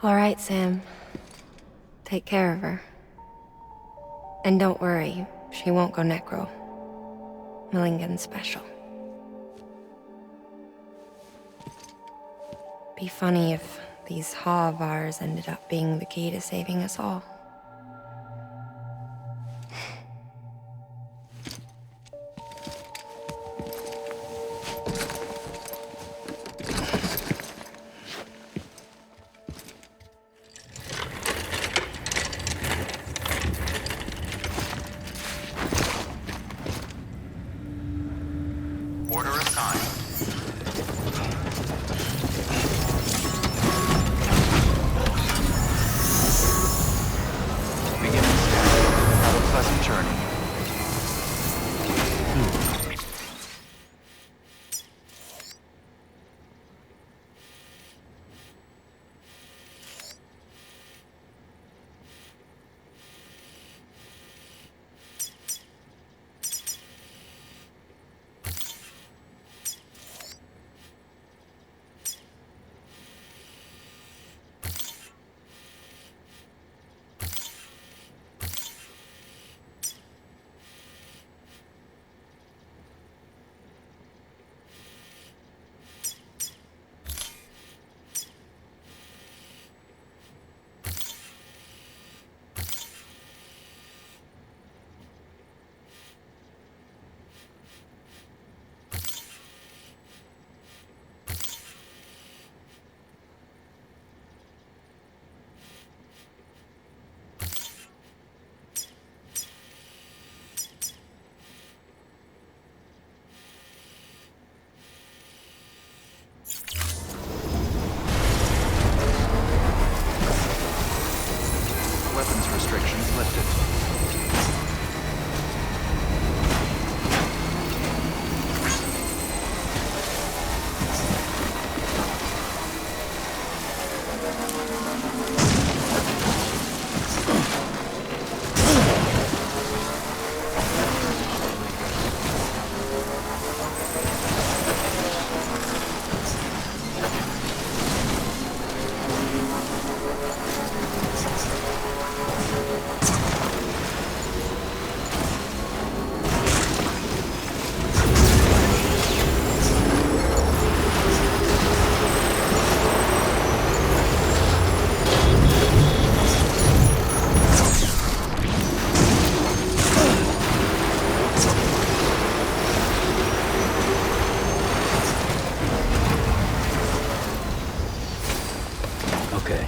All right, Sam. Take care of her. And don't worry, she won't go necro. Millingan's special. Be funny if these Ha of ours ended up being the key to saving us all. Order assigned. Beginning scan. Have a pleasant journey. Weapons restrictions lifted. Okay.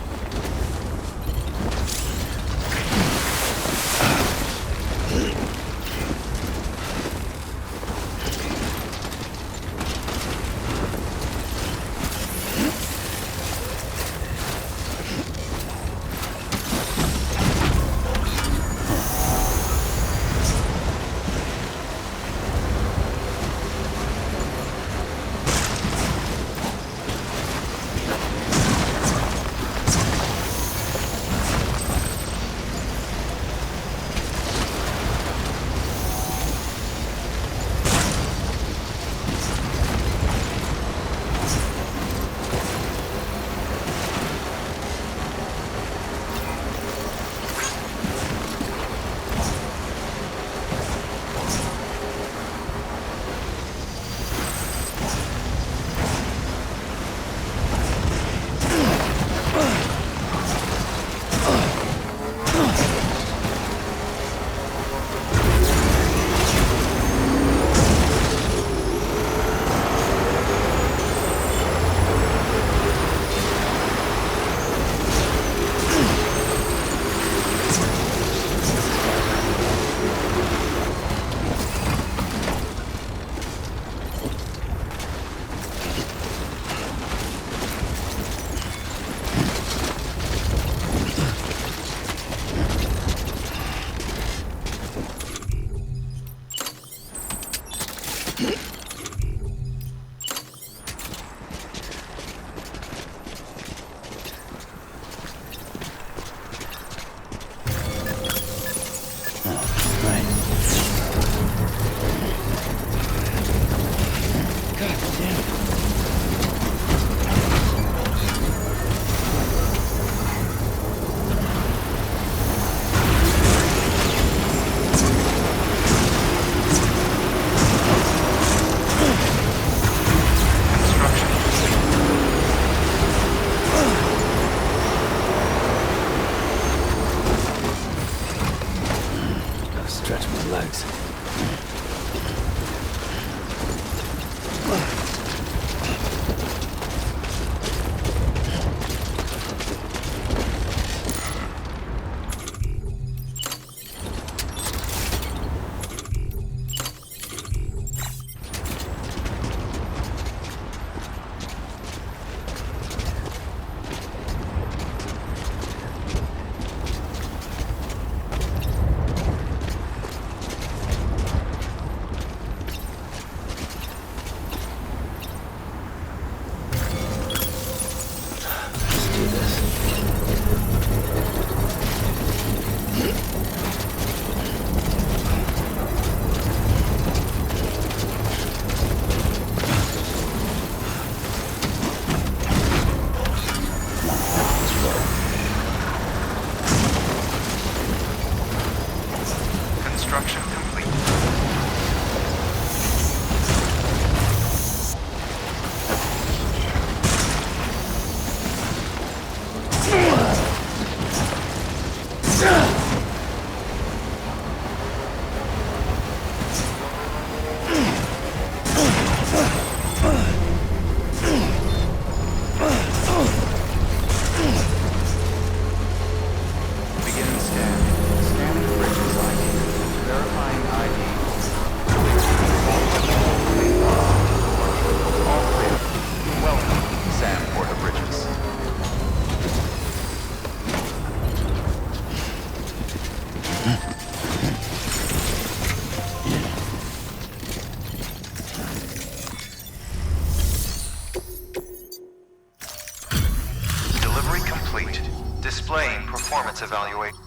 Displaying performance evaluation.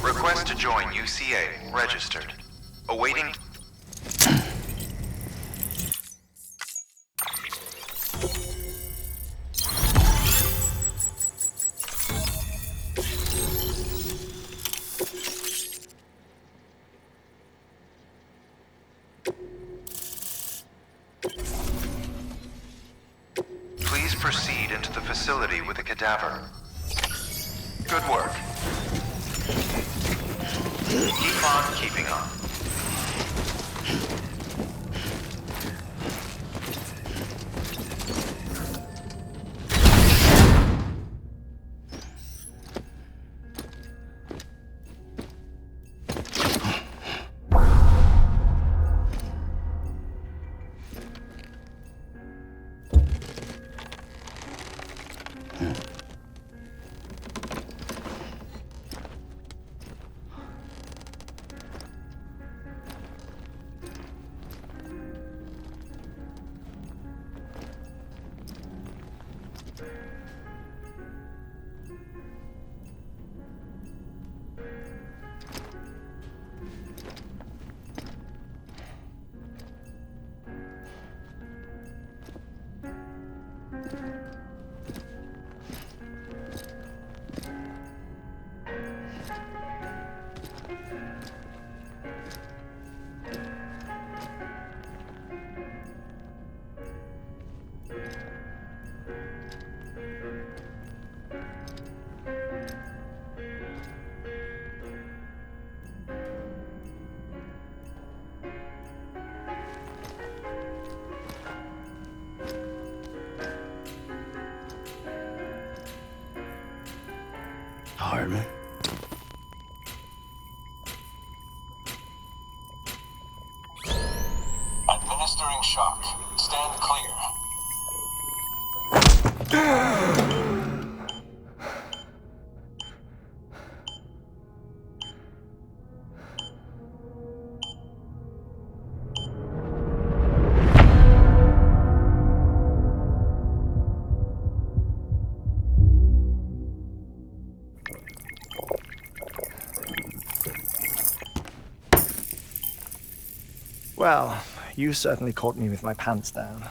Request to join UCA. Registered. Awaiting. Please proceed into the facility with a cadaver. Good work. Keep on keeping on. Hardman. Administering shock. Stand clear. Well, you certainly caught me with my pants down.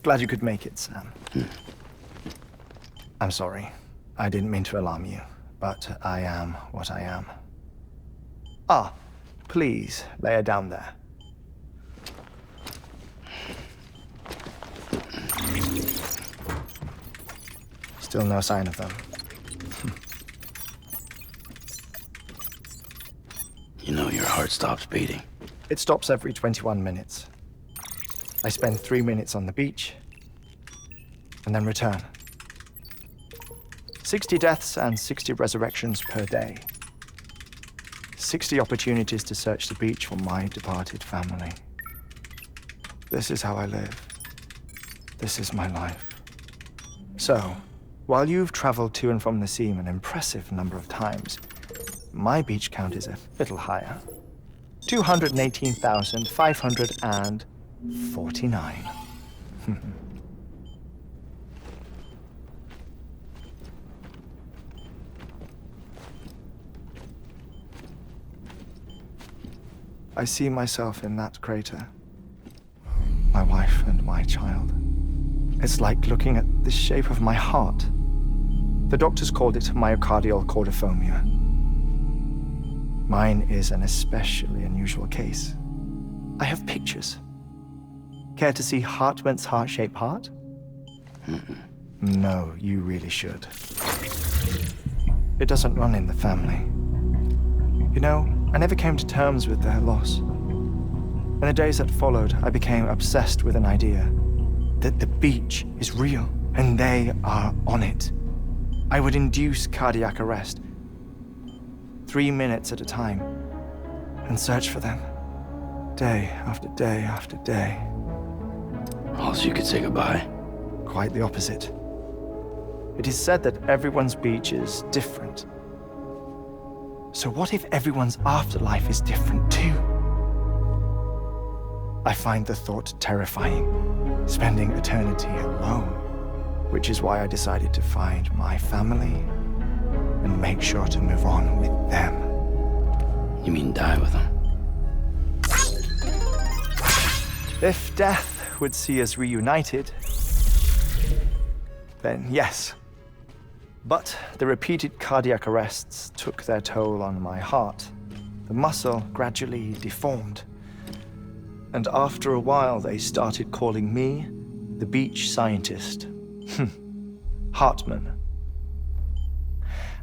Glad you could make it, Sam. I'm sorry. I didn't mean to alarm you, but I am what I am. Ah, please lay her down there. Still no sign of them. You know your heart stops beating. It stops every 21 minutes. I spend 3 minutes on the beach, and then return. 60 deaths and 60 resurrections per day. 60 opportunities to search the beach for my departed family. This is how I live. This is my life. So, while you've traveled to and from the sea an impressive number of times, my beach count is a little higher. 218,549. I see myself in that crater. My wife and my child. It's like looking at the shape of my heart. The doctors called it myocardial cordiformia. Mine is an especially unusual case. I have pictures. Care to see Hartman's heart-shaped heart? No, you really should. It doesn't run in the family. You know, I never came to terms with their loss. In the days that followed, I became obsessed with an idea that the beach is real and they are on it. I would induce cardiac arrest, 3 minutes at a time, and search for them, day after day after day. Also, you could say goodbye. Quite the opposite. It is said that everyone's beach is different. So what if everyone's afterlife is different too? I find the thought terrifying, spending eternity alone, which is why I decided to find my family and make sure to move on with them. You mean die with them? If death would see us reunited, then yes. But the repeated cardiac arrests took their toll on my heart. The muscle gradually deformed. And after a while, they started calling me the beach scientist. Hartman.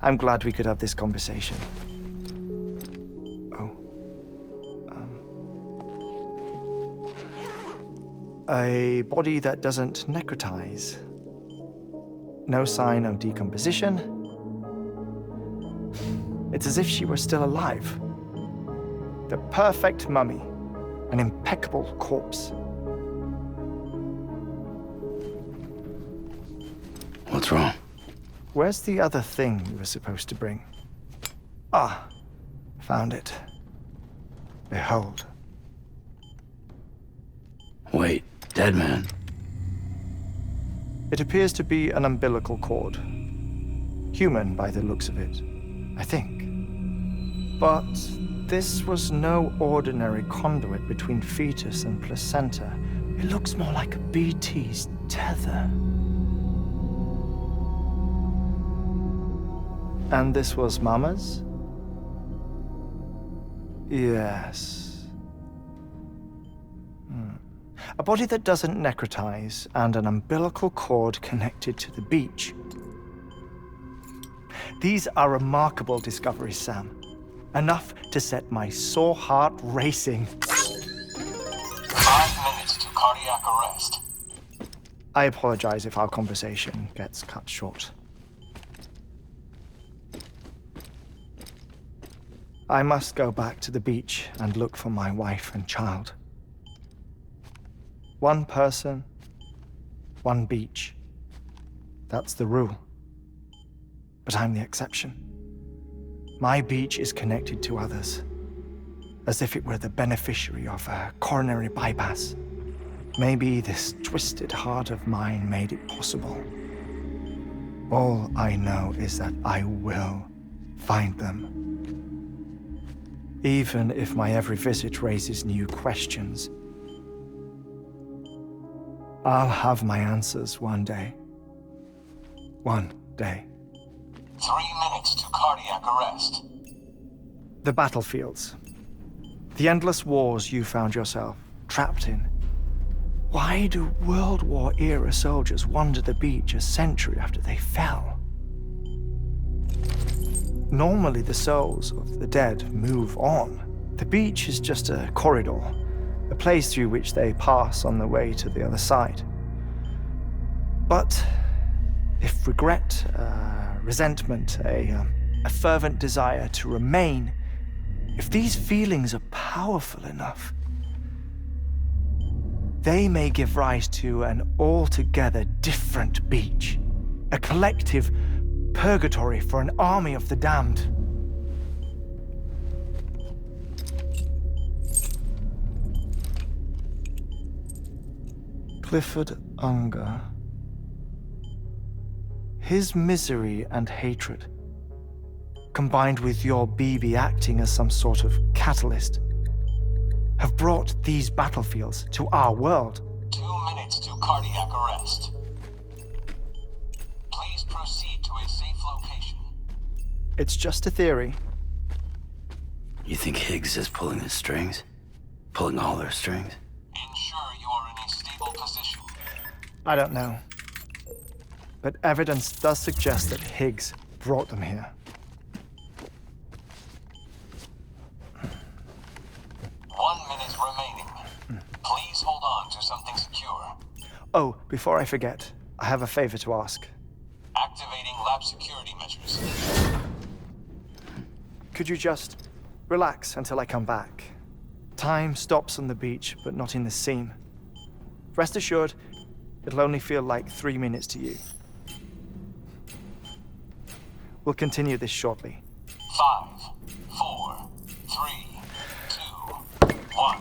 I'm glad we could have this conversation. A body that doesn't necrotize. No sign of decomposition. It's as if she were still alive. The perfect mummy. An impeccable corpse. What's wrong? Where's the other thing you were supposed to bring? Ah, found it. Behold. Wait, dead man? It appears to be an umbilical cord. Human by the looks of it, I think. But this was no ordinary conduit between fetus and placenta. It looks more like a BT's tether. And this was Mama's? Yes. A body that doesn't necrotize and an umbilical cord connected to the beach. These are remarkable discoveries, Sam. Enough to set my sore heart racing. 5 minutes to cardiac arrest. I apologize if our conversation gets cut short. I must go back to the beach and look for my wife and child. One person, one beach. That's the rule. But I'm the exception. My beach is connected to others, as if it were the beneficiary of a coronary bypass. Maybe this twisted heart of mine made it possible. All I know is that I will find them. Even if my every visit raises new questions, I'll have my answers one day. One day. 3 minutes to cardiac arrest. The battlefields. The endless wars you found yourself trapped in. Why do World War-era soldiers wander the beach a century after they fell? Normally, the souls of the dead move on. The beach is just a corridor, a place through which they pass on the way to the other side. But if regret, resentment, a fervent desire to remain, if these feelings are powerful enough, they may give rise to an altogether different beach, a collective purgatory for an army of the damned. Clifford Unger. His misery and hatred, combined with your BB acting as some sort of catalyst, have brought these battlefields to our world. 2 minutes to cardiac arrest. Please proceed to a safe location. It's just a theory. You think Higgs is pulling the strings? Pulling all their strings? Ensure you are in a stable position. I don't know. But evidence does suggest that Higgs brought them here. 1 minute remaining. Please hold on to something secure. Oh, before I forget, I have a favor to ask. Activating lab security measures. Could you just relax until I come back? Time stops on the beach, but not in the scene. Rest assured, it'll only feel like 3 minutes to you. We'll continue this shortly. 5, 4, 3, 2, 1.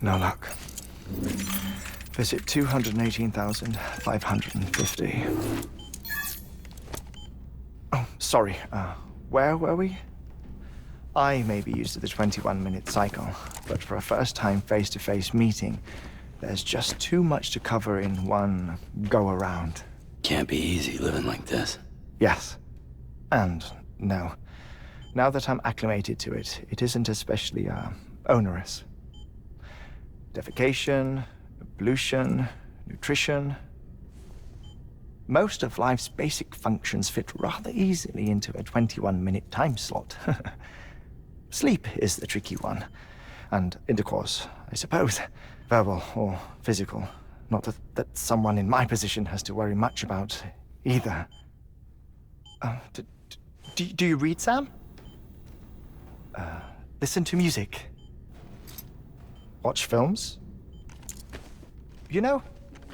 No luck. Visit 218,550. Oh, sorry. Where were we? I may be used to the 21-minute cycle, but for a first-time face-to-face meeting, there's just too much to cover in one go-around. Can't be easy living like this. Yes. And no. Now that I'm acclimated to it, it isn't especially, onerous. Defecation, pollution, nutrition. Most of life's basic functions fit rather easily into a 21-minute time slot. Sleep is the tricky one. And intercourse, I suppose. Verbal or physical. Not that someone in my position has to worry much about either. Do you read, Sam? Listen to music. Watch films? You know,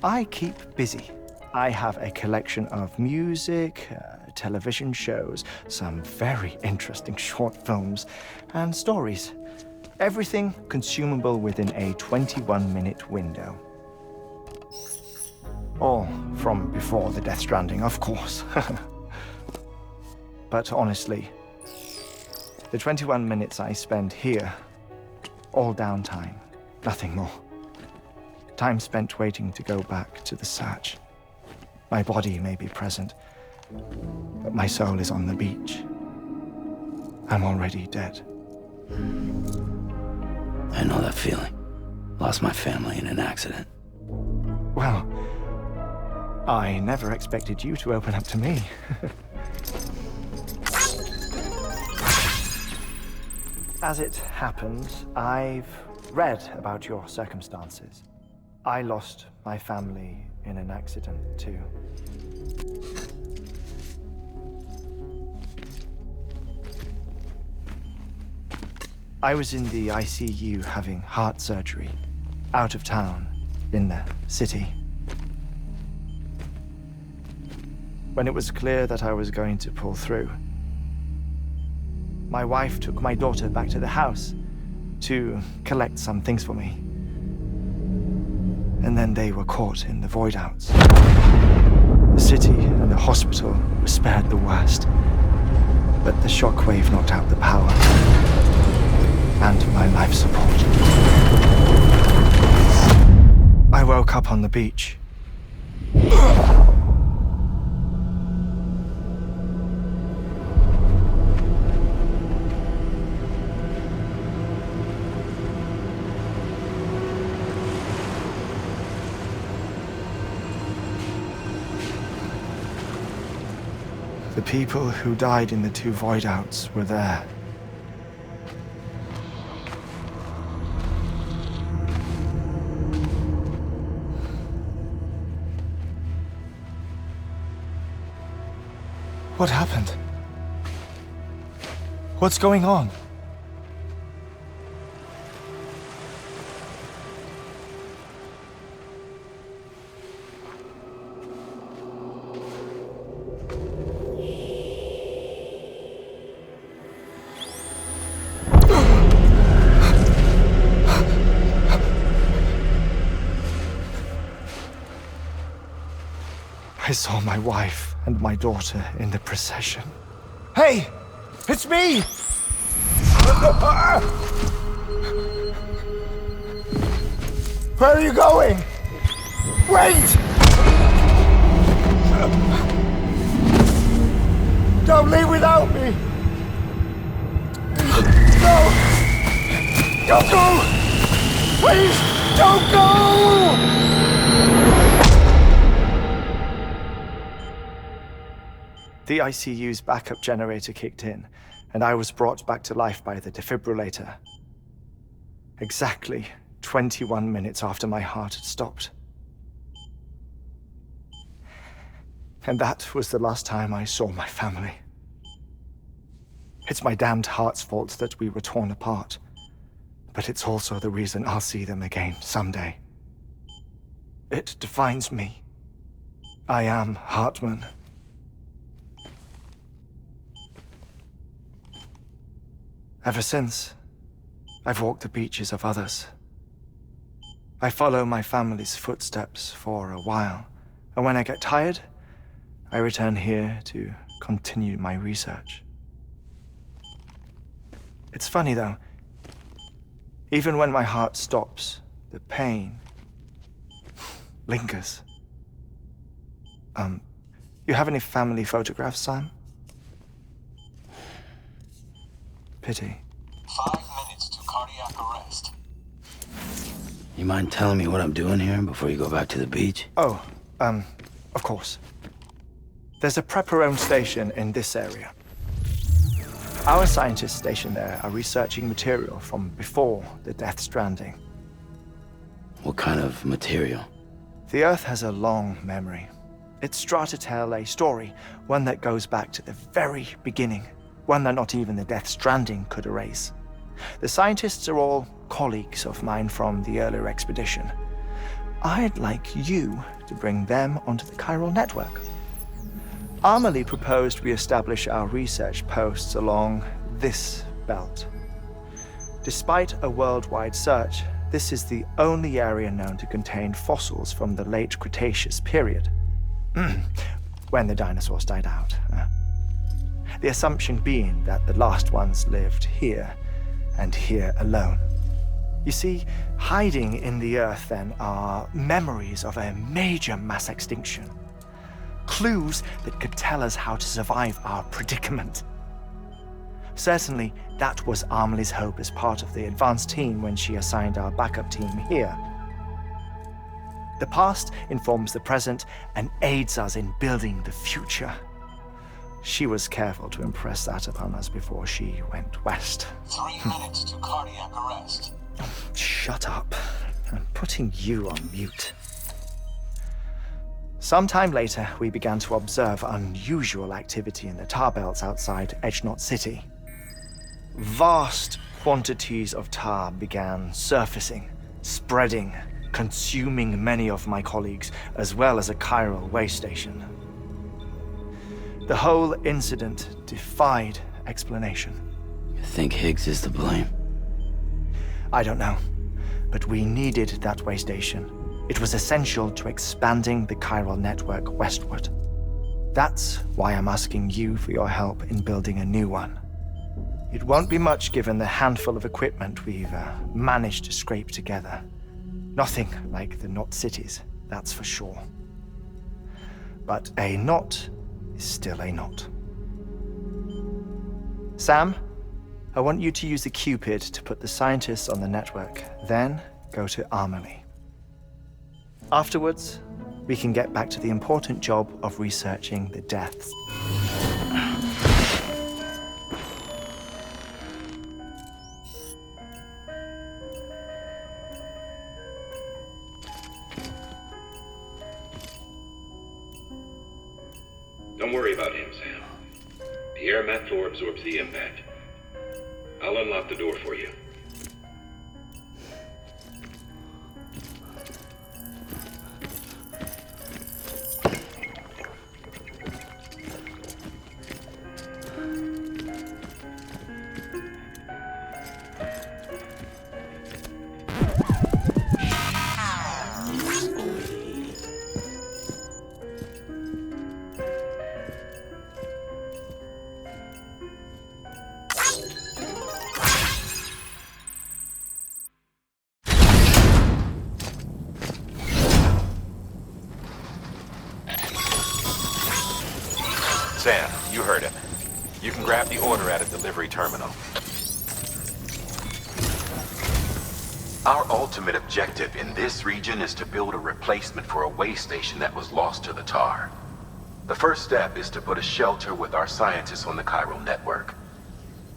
I keep busy. I have a collection of music, television shows, some very interesting short films, and stories. Everything consumable within a 21-minute window. All from before the Death Stranding, of course. But honestly, the 21 minutes I spend here, all downtime, nothing more. Time spent waiting to go back to the search. My body may be present, but my soul is on the beach. I'm already dead. I know that feeling. Lost my family in an accident. Well, I never expected you to open up to me. As it happens, I've read about your circumstances. I lost my family in an accident, too. I was in the ICU having heart surgery, out of town, in the city. When it was clear that I was going to pull through, my wife took my daughter back to the house to collect some things for me. And then they were caught in the void outs. The city and the hospital were spared the worst, but the shockwave knocked out the power and my life support. I woke up on the beach. The people who died in the two void outs were there. What happened? What's going on? I saw my wife and my daughter in the procession. Hey! It's me! Where are you going? Wait! Don't leave without me! No! Don't go! Please, don't go! The ICU's backup generator kicked in, and I was brought back to life by the defibrillator. Exactly 21 minutes after my heart had stopped. And that was the last time I saw my family. It's my damned heart's fault that we were torn apart, but it's also the reason I'll see them again someday. It defines me. I am Hartman. Ever since, I've walked the beaches of others, I follow my family's footsteps for a while, and when I get tired, I return here to continue my research. It's funny though, even when my heart stops, the pain lingers. You have any family photographs, Sam? Pity. 5 minutes to cardiac arrest. You mind telling me what I'm doing here before you go back to the beach? Oh, of course. There's a prepper-owned station in this area. Our scientists stationed there are researching material from before the Death Stranding. What kind of material? The Earth has a long memory. It's trying to tell a story, one that goes back to the very beginning, one that not even the Death Stranding could erase. The scientists are all colleagues of mine from the earlier expedition. I'd like you to bring them onto the chiral network. Amelie proposed we establish our research posts along this belt. Despite a worldwide search, this is the only area known to contain fossils from the late Cretaceous period, when the dinosaurs died out. The assumption being that the last ones lived here, and here alone. You see, hiding in the Earth then are memories of a major mass extinction. Clues that could tell us how to survive our predicament. Certainly, that was Amelie's hope as part of the advanced team when she assigned our backup team here. The past informs the present and aids us in building the future. She was careful to impress that upon us before she went west. 3 minutes to cardiac arrest. Shut up. I'm putting you on mute. Sometime later, we began to observe unusual activity in the tar belts outside Edgenot City. Vast quantities of tar began surfacing, spreading, consuming many of my colleagues, as well as a chiral way station. The whole incident defied explanation. You think Higgs is to blame? I don't know, but we needed that way station. It was essential to expanding the chiral network westward. That's why I'm asking you for your help in building a new one. It won't be much given the handful of equipment we've managed to scrape together. Nothing like the knot cities, that's for sure. But a knot is still a knot. Sam, I want you to use the Cupid to put the scientists on the network, then go to Amelie. Afterwards, we can get back to the important job of researching the deaths. Don't worry about him, Sam. The air mat floor absorbs the impact. I'll unlock the door for you. Sam, you heard him. You can grab the order at a delivery terminal. Our ultimate objective in this region is to build a replacement for a way station that was lost to the tar. The first step is to put a shelter with our scientists on the chiral network.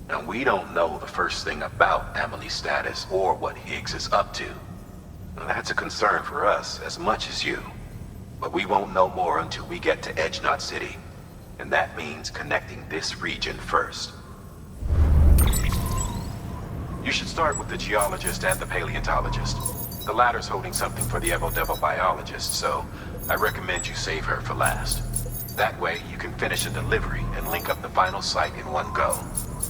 Now, we don't know the first thing about Amelie's status or what Higgs is up to. Now, that's a concern for us as much as you. But we won't know more until we get to Edgenot City. And that means connecting this region first. You should start with the geologist and the paleontologist. The latter's holding something for the Evo-Devo biologist, so I recommend you save her for last. That way, you can finish a delivery and link up the final site in one go.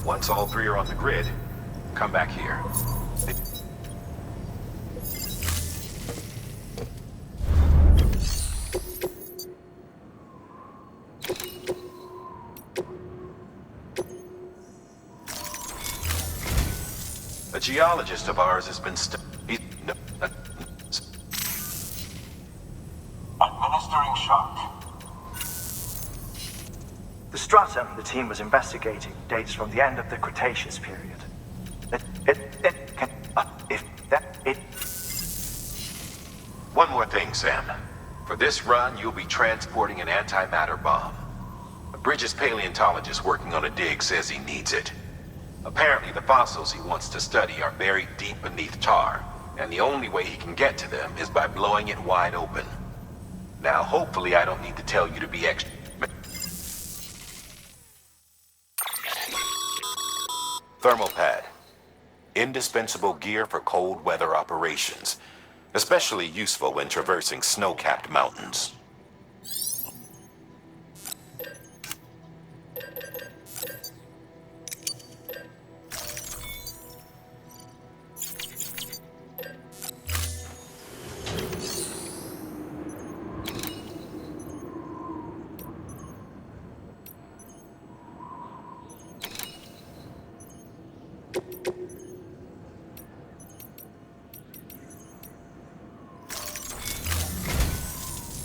Once all three are on the grid, come back here. geologist of ours has been Administering shock. The stratum the team was investigating dates from the end of the Cretaceous period. One more thing, Sam. For this run, you'll be transporting an antimatter bomb. A Bridges paleontologist working on a dig says he needs it. Apparently, the fossils he wants to study are buried deep beneath tar, and the only way he can get to them is by blowing it wide open. Now, hopefully I don't need to tell you to be extra... Thermal pad. Indispensable gear for cold weather operations. Especially useful when traversing snow-capped mountains.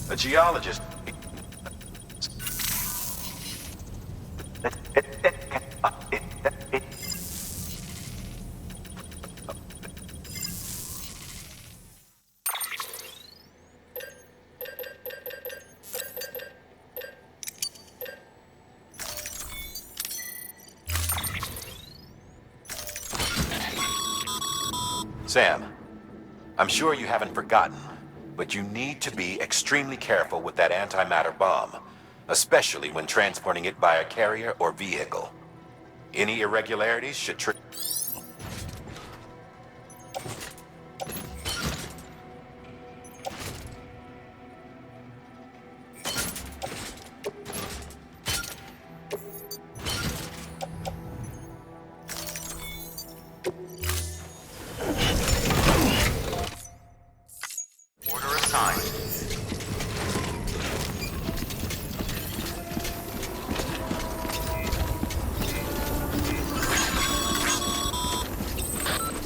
A geologist... Sam, I'm sure you haven't forgotten, but you need to be extremely careful with that antimatter bomb, especially when transporting it by a carrier or vehicle. Any irregularities should trigger...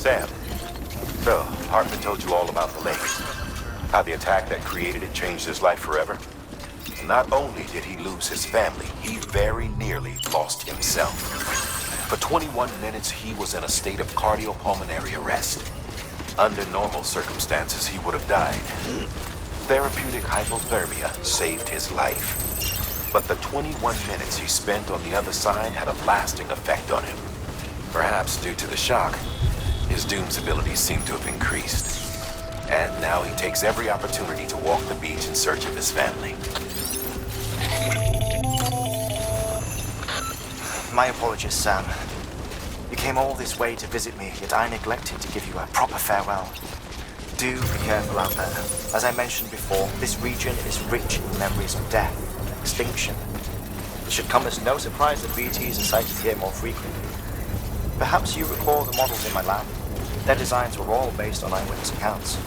Sam, so Hartman told you all about the lake. How the attack that created it changed his life forever. Not only did he lose his family, he very nearly lost himself. For 21 minutes, he was in a state of cardiopulmonary arrest. Under normal circumstances, he would have died. Therapeutic hypothermia saved his life. But the 21 minutes he spent on the other side had a lasting effect on him. Perhaps due to the shock, his Doom's abilities seem to have increased. And now he takes every opportunity to walk the beach in search of his family. My apologies, Sam. You came all this way to visit me, yet I neglected to give you a proper farewell. Do be careful out there. As I mentioned before, this region is rich in memories of death and extinction. It should come as no surprise that BTs are sighted here more frequently. Perhaps you recall the models in my lab? Their designs were all based on eyewitness accounts.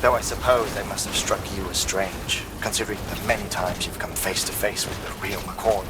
Though I suppose they must have struck you as strange, considering the many times you've come face to face with the real McCoy.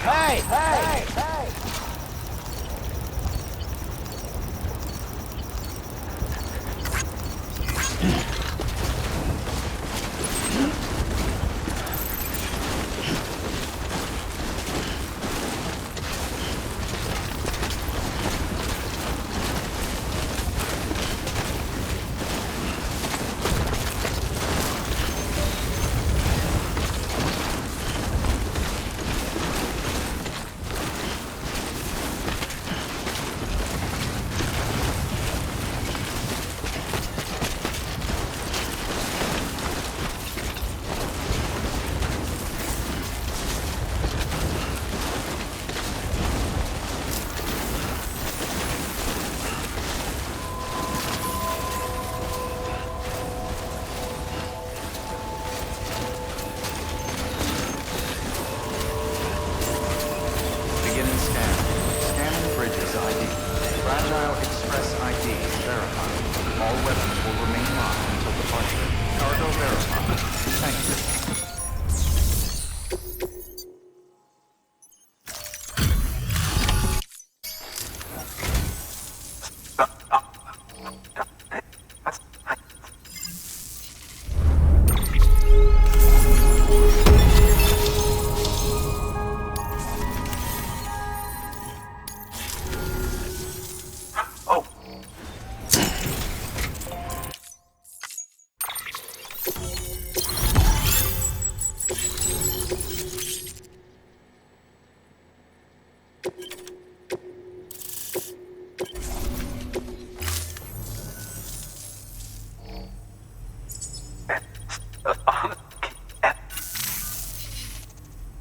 Hey! Hey! Hey! Beginning scan. Scanning bridges ID. Fragile Express ID verified. All weapons will remain locked until departure. Cargo verified. Thank you. Oh,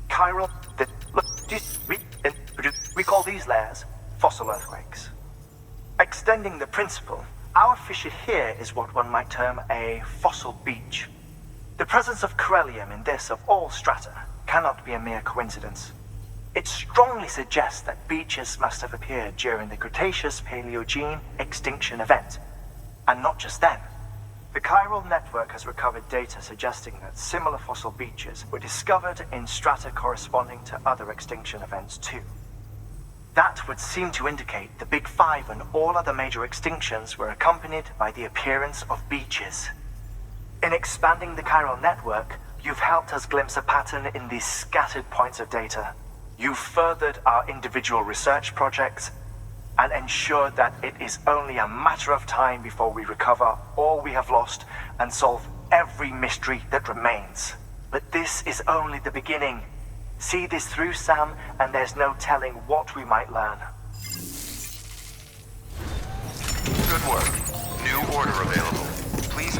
chiral. Look, we call these layers fossil earthquakes. Extending the principle, our fissure here is what one might term a fossil beach. The presence of corellium in this of all strata cannot be a mere coincidence. It strongly suggests that beaches must have appeared during the Cretaceous-Paleogene extinction event. And not just then. The chiral network has recovered data suggesting that similar fossil beaches were discovered in strata corresponding to other extinction events too. That would seem to indicate the Big Five and all other major extinctions were accompanied by the appearance of beaches. In expanding the chiral network, you've helped us glimpse a pattern in these scattered points of data. You've furthered our individual research projects and ensured that it is only a matter of time before we recover all we have lost and solve every mystery that remains. But this is only the beginning. See this through, Sam, and there's no telling what we might learn. Good work. New order available. Please.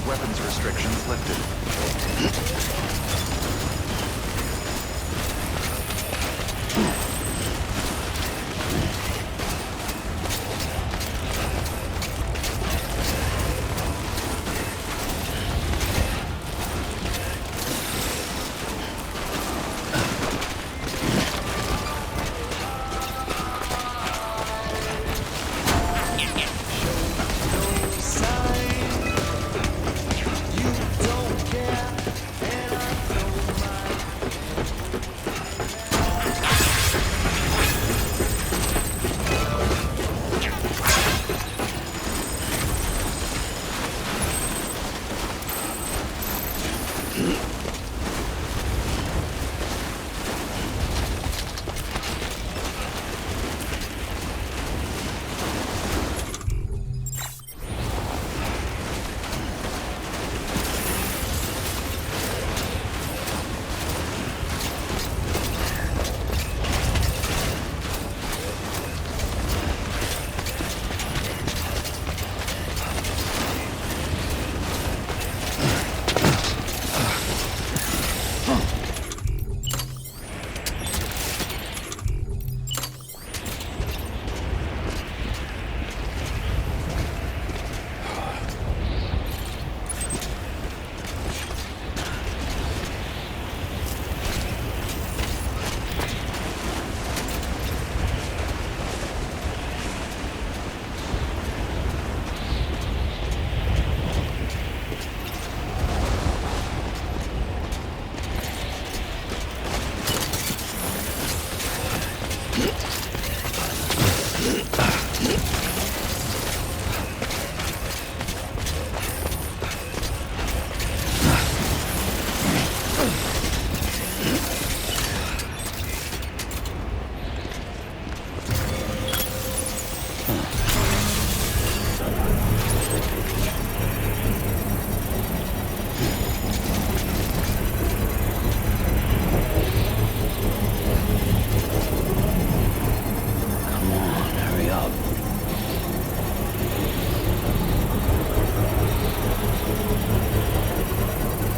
Weapons restrictions lifted.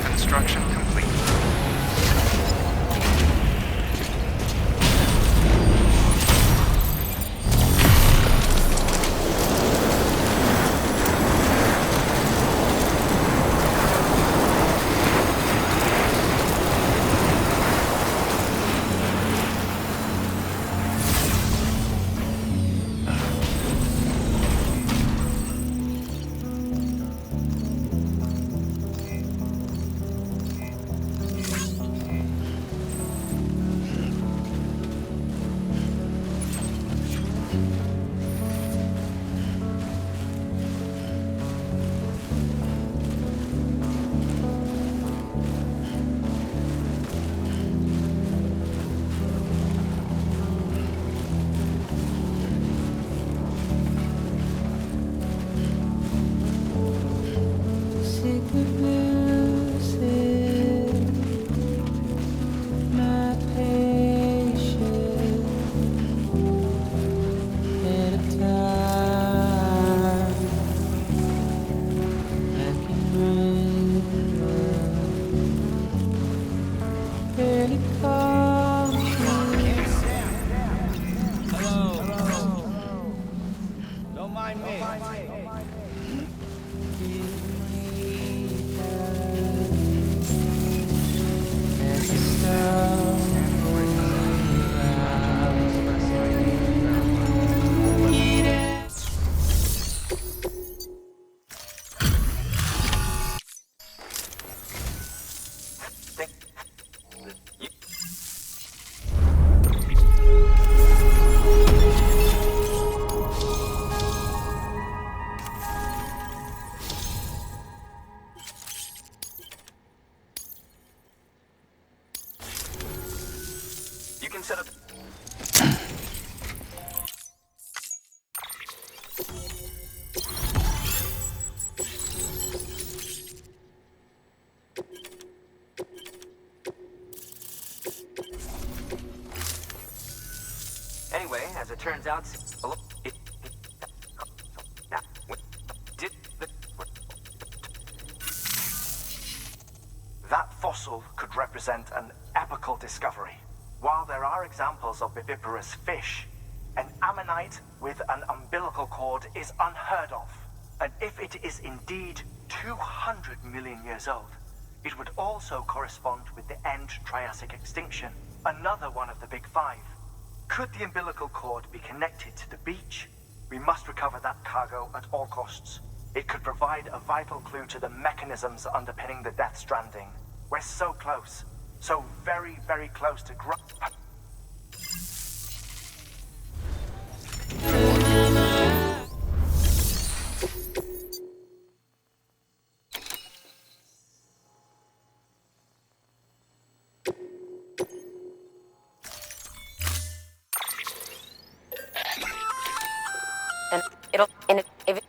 Construction complete. You can set up. Anyway, as it turns out, it did. That fossil could represent an epical discovery. While there are examples of viviparous fish, an ammonite with an umbilical cord is unheard of. And if it is indeed 200 million years old, it would also correspond with the end Triassic extinction, another one of the big five. Could the umbilical cord be connected to the beach? We must recover that cargo at all costs. It could provide a vital clue to the mechanisms underpinning the Death Stranding. We're so close. So very, very close to And it'll, and if it,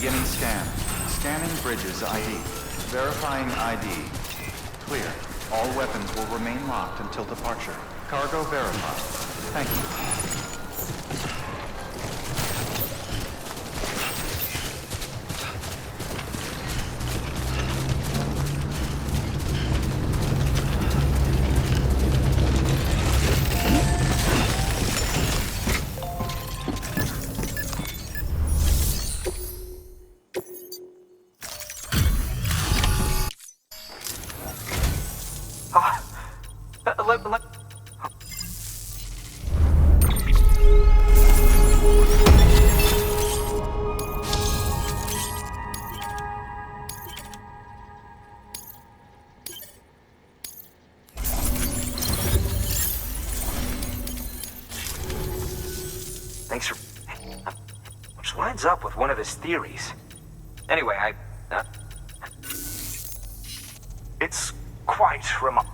Beginning scan. Scanning bridges ID. Verifying ID. Clear. All weapons will remain locked until departure. Cargo verified. Thank you. Thanks for... Which lines up with one of his theories. Anyway, it's quite remarkable.